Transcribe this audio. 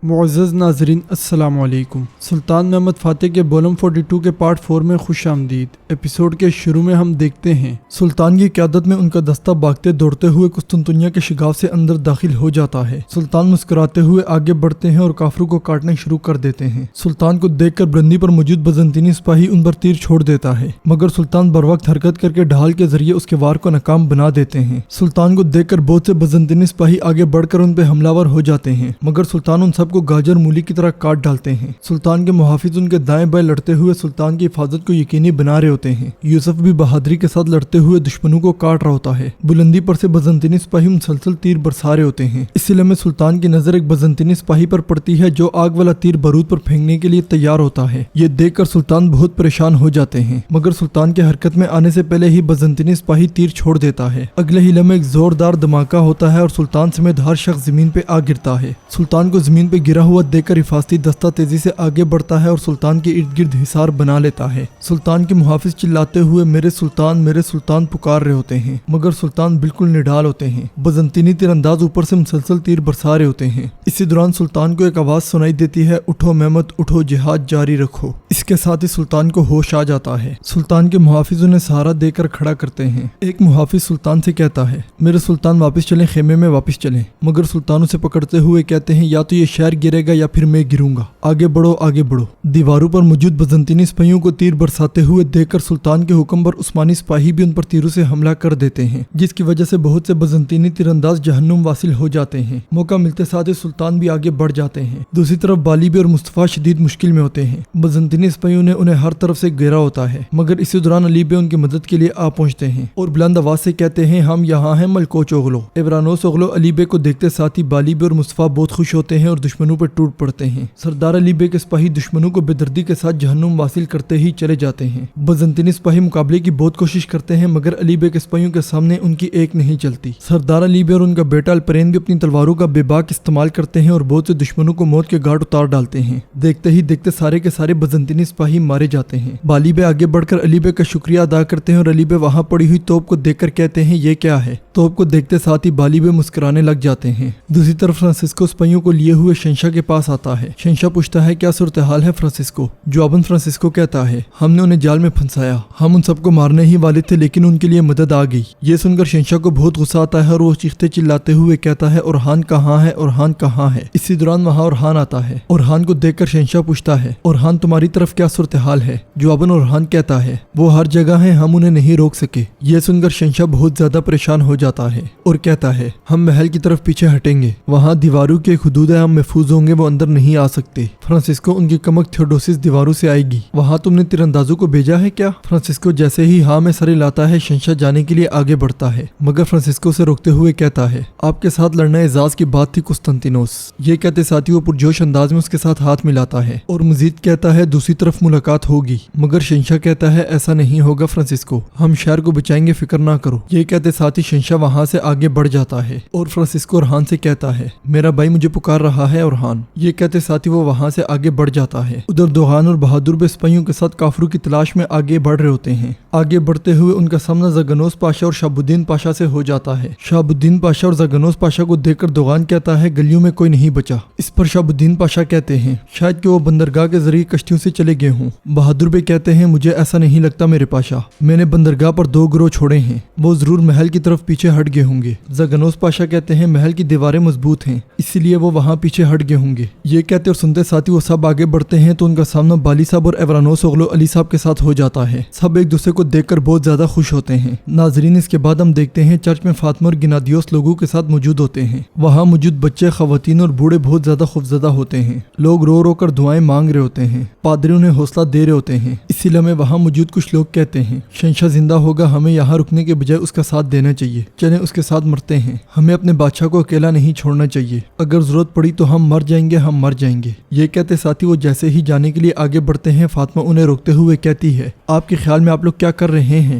معزز ناظرین السلام علیکم۔ سلطان محمد فاتح کے بولم 42 کے پارٹ 4 میں خوش آمدید۔ ایپیسوڈ کے شروع میں ہم دیکھتے ہیں سلطان کی قیادت میں ان کا دستہ بھاگتے دوڑتے ہوئے قسطنطنیہ کے شگاف سے اندر داخل ہو جاتا ہے۔ سلطان مسکراتے ہوئے آگے بڑھتے ہیں اور کافروں کو کاٹنا شروع کر دیتے ہیں۔ سلطان کو دیکھ کر بلندی پر موجود بزنطینی سپاہی ان پر تیر چھوڑ دیتا ہے، مگر سلطان بر وقت حرکت کر کے ڈھال کے ذریعے اس کے وار کو ناکام بنا دیتے ہیں۔ سلطان کو دیکھ کر بہت سے بزنطینی سپاہی آگے بڑھ کر ان پہ حملہ ور ہو جاتے ہیں، مگر سلطان ان سب کو گاجر مولی کی طرح کاٹ ڈالتے ہیں۔ سلطان کے محافظ ان کے دائیں بائیں لڑتے ہوئے سلطان کی حفاظت کو یقینی بنا رہے ہوتے ہیں۔ یوسف بھی بہادری کے ساتھ لڑتے ہوئے دشمنوں کو کاٹ رہا ہوتا ہے۔ بلندی پر سے بزنطینی سپاہی مسلسل تیر برسا رہے ہوتے ہیں۔ اسی لمحے سلطان کی نظر ایک بزنطینی سپاہی پر پڑتی ہے جو آگ والا تیر بارود پر پھینکنے کے لیے تیار ہوتا ہے۔ یہ دیکھ کر سلطان بہت پریشان ہو جاتے ہیں، مگر سلطان کے حرکت میں آنے سے پہلے ہی بزنطینی سپاہی تیر چھوڑ دیتا ہے۔ اگلے ہی لمحے ایک زوردار دھماکہ ہوتا ہے اور سلطان سمیت ہر شخص زمین پہ آ گرتا ہے۔ سلطان کو زمین پہ گرا ہوا دیکھ کر حفاظتی دستہ تیزی سے آگے بڑھتا ہے اور سلطان کے ارد گرد حصار بنا لیتا ہے۔ سلطان کے محافظ چلاتے ہوئے میرے سلطان پکار رہے ہوتے ہیں، مگر سلطان بالکل نڈال ہوتے ہیں۔ بزنطینی تیر انداز اوپر سے مسلسل تیر برسا رہے ہوتے ہیں۔ اسی دوران سلطان کو ایک آواز سنائی دیتی ہے، اٹھو محمد اٹھو، جہاد جاری رکھو۔ اس کے ساتھ ہی سلطان کو ہوش آ جاتا ہے۔ سلطان کے محافظ انہیں سہارا دے کر کھڑا کرتے ہیں۔ ایک محافظ سلطان سے کہتا ہے، میرے سلطان واپس چلیں، خیمے میں واپس چلیں، مگر سلطان اسے پکڑتے ہوئے کہتے ہیں، یا تو یہ شہر گرے گا یا پھر میں گروں گا، آگے بڑھو آگے بڑھو۔ دیواروں پر موجود بزنطینی سپاہیوں کو تیر برساتے ہوئے دیکھ کر سلطان کے حکم پر عثمانی سپاہی بھی ان پر تیروں سے حملہ کر دیتے ہیں، جس کی وجہ سے بہت سے بزنطینی تیر انداز جہنم واصل ہو جاتے ہیں۔ موقع ملتے ساتھ ہی سلطان بھی آگے بڑھ جاتے ہیں۔ دوسری طرف بالیبی اور مصطفیٰ شدید مشکل میں ہوتے ہیں۔ بزنطینی سپاہیوں نے انہیں ہر طرف سے گھیرا ہوتا ہے، مگر اسی دوران علی بے ان کی مدد کے لیے آ پہنچتے ہیں اور بلند آواز سے کہتے ہیں، ہم یہاں ہیں ملکوچ اوغلو۔ ایورانوس اوغلو علی بے کو دیکھتے ساتھ ہی بالیبی اور مصطفیٰ بہت خوش ہوتے ہیں اور دشمنوں پر ٹوٹ پڑتے ہیں۔ سردار علی بے کے سپاہی دشمنوں کو بے دردی کے ساتھ جہنم واصل کرتے ہی چلے جاتے ہیں۔ بزنطینی سپاہی مقابلے کی بہت کوشش کرتے ہیں، مگر علی بے کے سپاہیوں کے سامنے ان کی ایک نہیں چلتی۔ سردار علی بے اور ان کا بیٹا الپرین بھی اپنی تلواروں کا بے باک استعمال کرتے ہیں اور بہت سے دشمنوں کو موت کے گھاٹ اتار ڈالتے ہیں۔ دیکھتے ہی دیکھتے سارے کے سارے بزنطینی سپاہی مارے جاتے ہیں۔ بالی بے آگے بڑھ کر علی بے کا شکریہ ادا کرتے ہیں اور علی بے وہاں پڑی ہوئی توپ کو دیکھ کر کہتے ہیں، یہ کیا ہے؟ توپ کو دیکھتے ساتھ ہی بالی بے مسکرانے لگ جاتے ہیں۔ دوسری طرف فرانسسکو سپاہیوں کو لیے ہوئے شہنشاہ کے پاس آتا ہے۔ شہنشاہ پوچھتا ہے، کیا صورتحال ہے فرانسسکو؟ جواباً فرانسسکو کہتا ہے، ہم نے انہیں جال میں پھنسایا، ہم ان سب کو مارنے ہی والے تھے لیکن ان کے لیے مدد آ گئی۔ یہ سن کر شہنشاہ کو بہت غصہ آتا ہے اور وہ چیختے چلاتے ہوئے کہتا ہے، اورحان کہاں ہے؟ اورحان کہاں ہے؟ اسی دوران وہاں اورحان آتا ہے۔ اورحان کو دیکھ کر شہنشاہ پوچھتا ہے، اورحان تمہاری طرف کیا صورتحال ہے؟ جواباً اورحان کہتا ہے، وہ ہر جگہ ہیں، ہم انہیں نہیں روک سکے۔ یہ سن کر شہنشاہ بہت زیادہ پریشان ہو جاتا ہے اور کہتا ہے، ہم محل کی طرف پیچھے ہٹیں گے، وہاں دیواروں کی ایک حدود ہے، ہم محفوظ ہوں گے، وہ اندر نہیں آ سکتے۔ فرانسسکو، ان کی کمک تھیوڈوسس دیواروں سے آئے گی، وہاں تم نے تیر اندازوں کو بھیجا ہے کیا؟ فرانسسکو جیسے ہی ہاں میں سر ہلاتا ہے، شہنشاہ جانے کے لیے آگے بڑھتا ہے، مگر فرانسسکو سے روکتے ہوئے کہتا ہے، آپ کے ساتھ لڑنا اعزاز کی بات تھی قسطنطینوس۔ یہ کہتے ساتھ ہی وہ پرجوش انداز میں اس کے ساتھ ہاتھ ملاتا ہے اور مزید کہتا ہے، دوسری طرف ملاقات ہوگی، مگر شہنشاہ کہتا ہے، ایسا نہیں ہوگا فرانسسکو، ہم شہر کو بچائیں گے، فکر نہ کرو۔ یہ کہتے ساتھ ہی شہنشاہ وہاں سے آگے بڑھ جاتا ہے اور فرانسسکو اورحان سے کہتا ہے، میرا بھائی مجھے پکار رہا ہے اورحان۔ یہ کہتے ساتھ ہی وہ وہاں سے آگے بڑھ جاتا ہے۔ ادھر دوغان اور بہادر بے سپاہیوں کے ساتھ کافروں کی تلاش میں آگے بڑھ رہے ہوتے ہیں۔ آگے بڑھتے ہوئے ان کا سامنا زگنوس پاشا اور شہاب الدین پاشا سے ہو جاتا ہے۔ شہاب الدین پاشا اور زگنوس پاشا کو دیکھ کر دوغان کہتا ہے، گلیوں میں کوئی نہیں بچا۔ اس پر شہاب الدین پاشا کہتے ہیں، شاید کہ وہ بندرگاہ کے ذریعے کشتیوں سے چلے گئے ہوں۔ بہادر بے کہتے ہیں، مجھے ایسا نہیں لگتا میرے پاشا، میں نے بندرگاہ پر 2 گروہ چھوڑے ہیں، وہ ضرور محل کی طرف پیچھے ہٹ گئے ہوں گے۔ زگنوس پاشا کہتے ہیں، محل کی دیواریں مضبوط ہیں، اسی لیے وہ وہاں پیچھے ہٹ گئے ہوں گے۔ یہ کہتے اور سنتے ساتھ ہی وہ سب آگے بڑھتے ہیں تو ان کا سامنا بالی صاحب اور ایورانوس اوغلو علی صاحب کے ساتھ ہو جاتا ہے۔ سب ایک دوسرے کو دیکھ کر بہت زیادہ خوش ہوتے ہیں۔ ناظرین، اس کے بعد ہم دیکھتے ہیں چرچ میں فاطمہ اور گنادیوس لوگوں کے ساتھ موجود ہوتے ہیں۔ وہاں موجود بچے، خواتین اور بوڑھے بہت زیادہ خوفزدہ ہوتے ہیں۔ لوگ رو رو کر دعائیں مانگ رہے ہوتے ہیں، پادری انہیں حوصلہ دے رہے ہوتے ہیں۔ اسی لمحے وہاں موجود کچھ لوگ کہتے ہیں، شہنشاہ زندہ ہوگا، ہمیں یہاں رکنے کے بجائے اس کا ساتھ دینا چاہیے، چلیں اس کے ساتھ مرتے ہیں، ہمیں اپنے بادشاہ کو اکیلا نہیں چھوڑنا چاہیے، اگر ضرورت پڑی تو ہم مر جائیں گے، ہم مر جائیں گے۔ یہ کہتے ساتھی وہ جیسے ہی جانے کے لیے آگے بڑھتے ہیں، فاطمہ انہیں روکتے ہوئے کہتی ہے، آپ کے خیال میں آپ لوگ کیا کر رہے ہیں؟